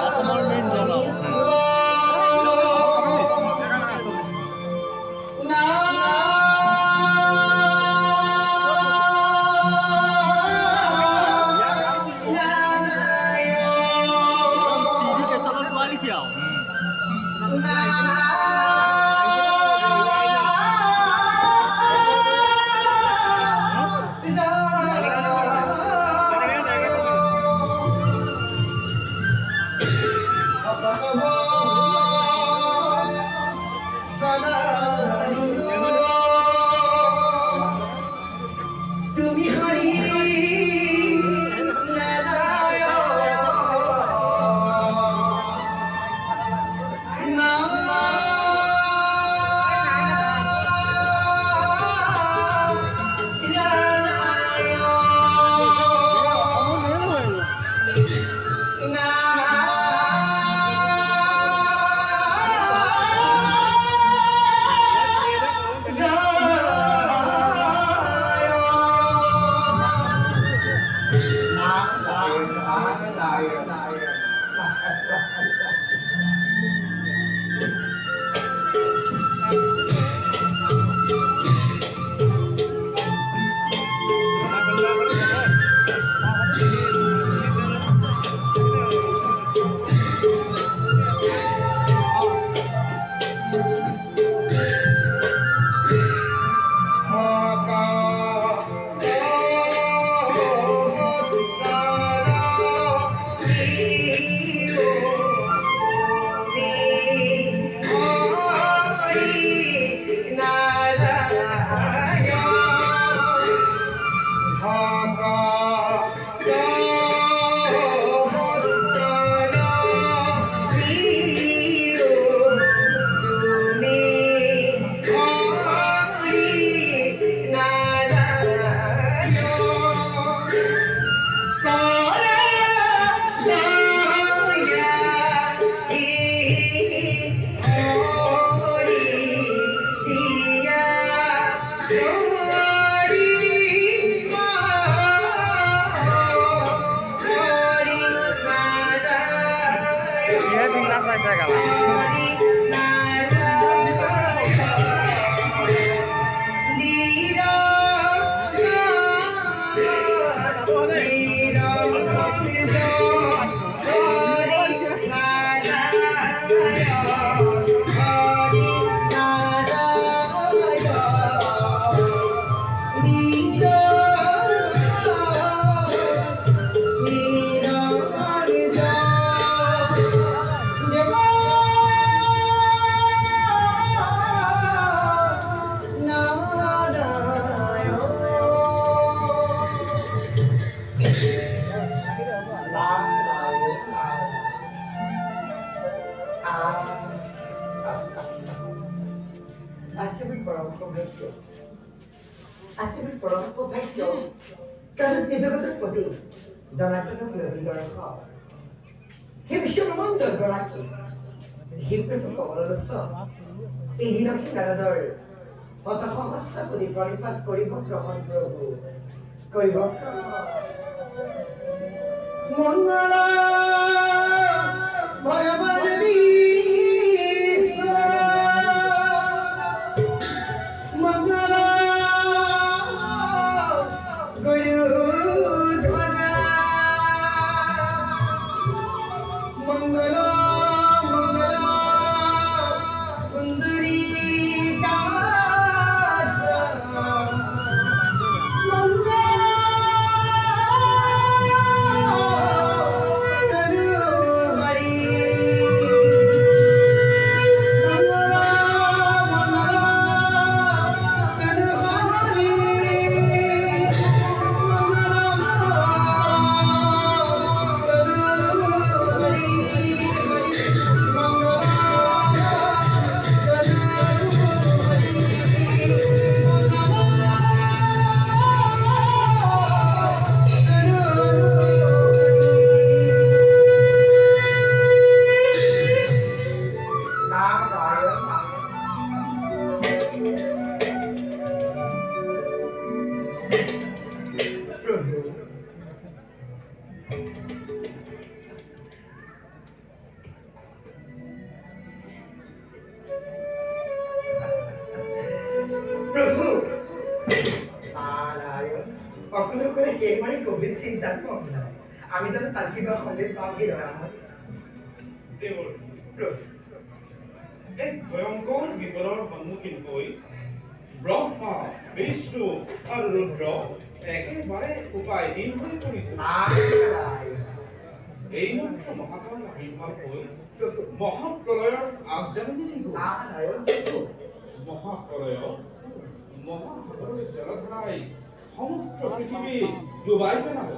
অসমৰ মেইন জন CD কেছনৰ quality আৰু Asli berlaku baik yo. Kalau tidak terputih, jangan pernah berhenti berlaku. Hidup semua muda berlaku. Hidup itu kau lalusa. Ini nak kita ada. Otak kau masa pun dipalipat koribok rahman Prabu. Koribok. Mangala, Maya Madani. করে কে মানে গভীর চিন্তার কম নাই আমি যেন তার কিবা হলে পাও কি ধরা হয় দেৱৰ এক ভয়ংকৰ বিপদৰ সন্মুখীন হৈ ব্ৰহ্মা বিষ্ণু আৰু ৰুদ্ৰ একেবাৰে উপায়হীন হৈ পৰিছিল এইমাত্ৰ মহাকাল আবিৰ্ভাৱ হৈ মহাপ্ৰলয়ৰ আগজাননী দি গ'ল মহাপ্ৰলয়ত মহাসাগৰৰ জলধাৰাই সমগ্ৰ পৃথিৱী ডুবাই পেলাব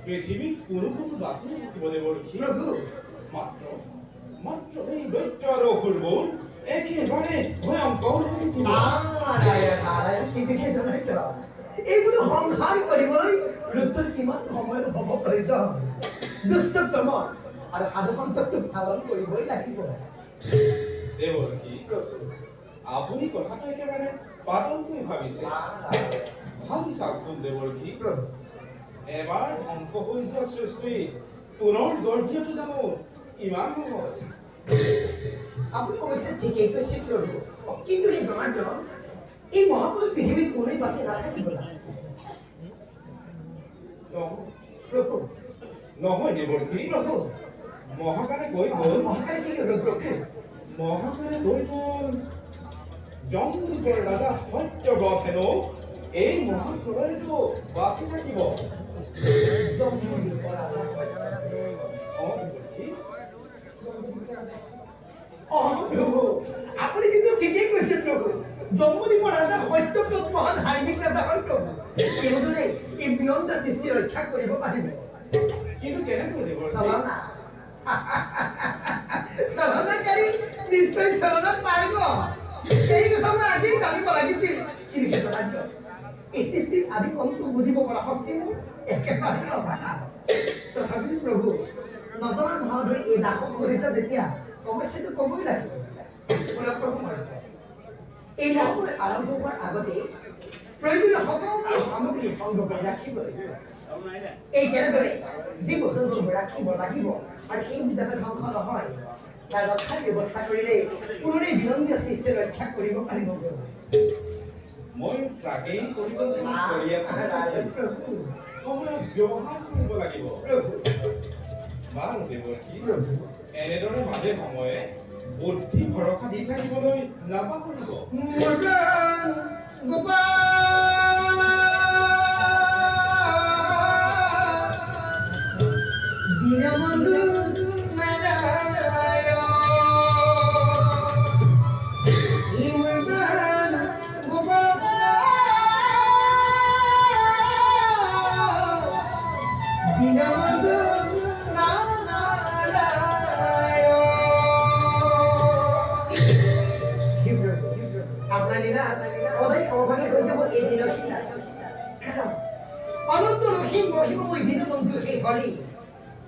পৃথিৱীত কোনো বাচি নাথাকিব দেৱৰ মাত্ৰ মাত্ৰ এই দৈত্য আৰু অসুৰবোৰ একেবাৰে ভয়ংকৰ হৈ উঠিব এইগুলো সংহাৰ কৰিবলৈ ৰুদ্ৰৰ কিমান সময় হ'ব প্ৰয়োজন দুষ্টতম আৰু সাধুখন শক্তি পালন কৰিবই লাগিব দেৱৰ্ষি আপুনি কথাটো একেবাৰে পাতলকৈ ভাবিছে ভাবি চাওকচোন দেৱৰ্ষি এবাৰ ধ্বংস হৈ যোৱা সৃষ্টি পুনৰ গঢ় দিয়াটো জানো ইমান সহজ আপুনি অৱশ্যে ঠিকেই কৈছে প্ৰভু কিন্তু এই জনাৰ্দন এই মহাপুৰুষ পৃথিৱীত কোনোৱে বাচি নাথাকিব প্ৰভু নহয় দেৱৰ্ষি প্ৰভু মহাকালে গৈ গ'ল মহাকালে কি হ'ল প্ৰভু মহাকালে গৈ গ'ল জংগলৰ ৰাজা সত্যব্ৰত হেনো এই মহাপ্ৰলয়টো বাচি থাকিব প্ৰভু আপুনি কিন্তু ঠিকেই কৈছে প্ৰভু জন্মদিনৰ ৰাজা সত্যব্ৰত মহান ধাৰ্মিক ৰাজা হয় প্ৰভু তেওঁদৰে এই বিয়ন্দ সৃষ্টি ৰক্ষা কৰিব পাৰিব কিন্তু কেনেকৈ দেৱৰ্ষি চালনাকাৰী নিশ্চয় চালনাত পাৰিব এই কথা মই আজি জানিব লাগিছিল কিন্তু জনাৰ্দন এই সৃষ্টিৰ আদি অন্ত বুজিব পৰা শক্তি মোৰ একেবাৰে অভাৱ তথাপিও প্ৰভু নজনাৰ ভাও ধৰি এই দাসক কৰিছে যেতিয়া অৱশ্যেটো ক'বই লাগিব এই মহাপুৰুষ আৰম্ভ হোৱাৰ আগতে প্ৰয়োজনীয় সকলো সামগ্ৰী সংগ্ৰহ কৰি ৰাখিব লাগিব এই কেনেদৰে যি বস্তুবোৰ ৰাখিব লাগিব আৰু সেই যাতে ধ্বংস নহয় তাৰ ৰক্ষাৰ ব্যৱস্থা কৰিলে পুনৰে বিনন্দীয় সৃষ্টি ৰক্ষা কৰিব পাৰিব মই তাকেই কৰিব কৰি আছো সময়ত ব্যৱহাৰ কৰিব লাগিব বাৰু দেৱৰ্ষি এনেদৰে মাজে সময়ে বুদ্ধি ভৰসা দি থাকিবলৈ নাপাহৰিব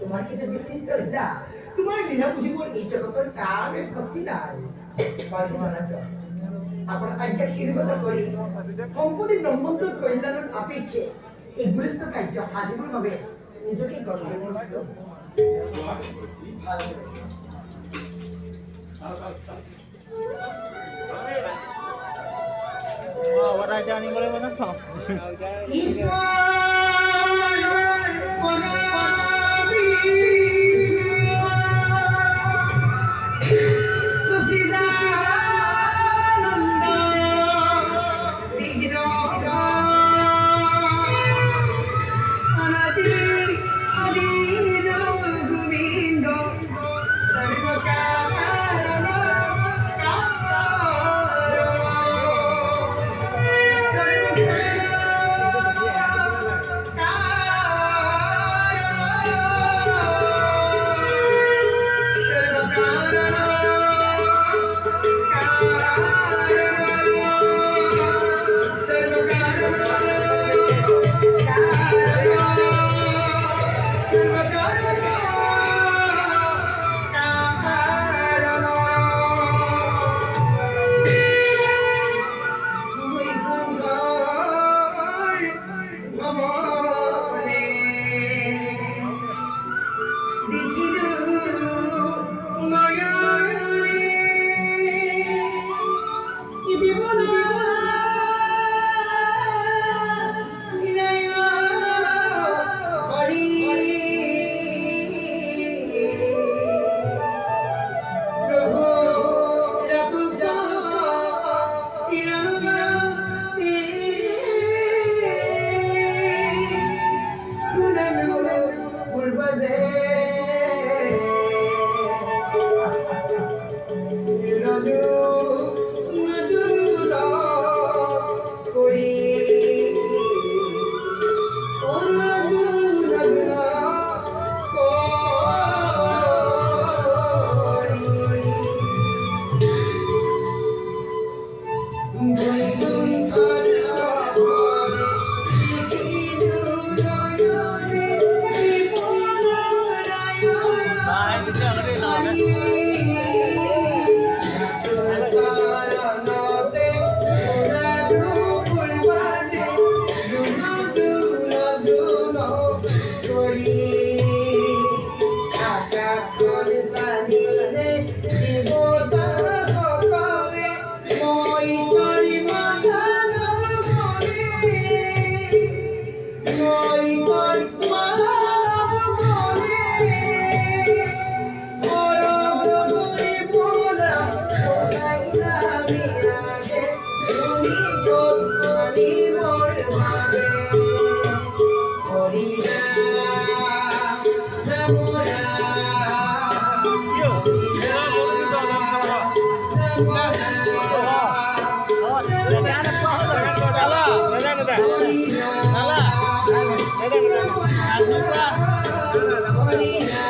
তোমার কিছু বিচিন্তা লিলা তোমার লীলা বুঝিবর এই জগতের কামে ভক্তি নাই আপনার আজ্ঞা শিরগত করি সম্পত্তি ব্রহ্মত্বর কল্যাণের আপেক্ষে এই গুরুত্ব কার্য সাধিবৰ বাবে নিজকে গঠন কৰিছিল Wala aনিবলৈ মানে খাওঁ Bahay ko siya kasi namin. Hãy subscribe cho kênh Ghiền Mì Gõ để không bỏ lỡ những video hấp dẫn.